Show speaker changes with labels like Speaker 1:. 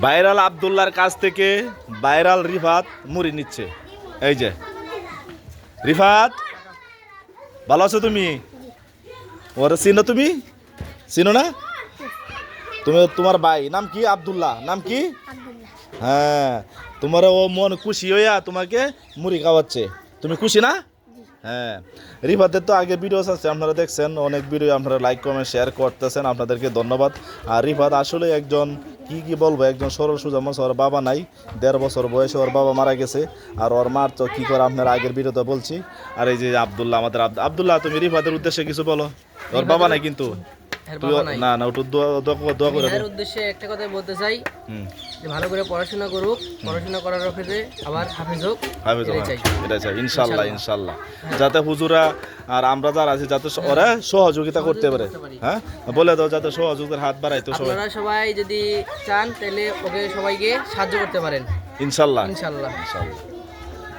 Speaker 1: Viral আব্দুল্লাহর কাছ থেকে viral Rifat মুড়ি নিচ্ছে। এই যে রিফাত, ভালো আছো তুমি? ওরা চিনো তুমি? চিনো না? তুমি তোমার ভাই নাম কি? আব্দুল্লাহ নাম কি? হ্যাঁ, তোমার ও মন খুশি হইয়া তোমাকে মুড়ি খাওয়াচ্ছে। তুমি খুশি না? হ্যাঁ, রিফাতের তো আগে ভিডিও আছে, আপনারা দেখছেন, অনেক ভিডিও আপনারা লাইক কমেন্ট শেয়ার করতেছেন, আপনাদেরকে ধন্যবাদ। আর রিফাত আসলে একজন কি বলবো, একজন সরল সোজা মানুষ। ওর বাবা নাই, 1.5 বছর বয়সে ওর বাবা মারা গেছে। আর ওর মার তো কী করে আপনারা আগের ভিডিওতে বলছি। আর এই যে আব্দুল্লাহ, আমাদের আব্দুল্লাহ, তুমি রিফাতের উদ্দেশ্যে কিছু বলো। ওর বাবা নাই কিন্তু, না না, ওটা দোয়া করে
Speaker 2: এর উদ্দেশ্যে একটা কথা বলতে চাই, যে ভালো করে পড়াশোনা করুক, পড়াশোনা করার পরে আবার হাফেজ হোক,
Speaker 1: এটা চাই ইনশাল্লাহ। ইনশাল্লাহ যাতে হুজুরা আর আমরা যারা আছি যাতে ওরা সহযোগিতা করতে পারে। হ্যাঁ, বলে দাও যাতে সহযোগিতার হাত বাড়াইতো সবাই।
Speaker 2: আপনারা সবাই যদি চান তাহলে ওকে সবাইকে সাহায্য করতে পারেন
Speaker 1: ইনশাল্লাহ।
Speaker 2: ইনশাল্লাহ।
Speaker 1: ইনশাল্লাহ।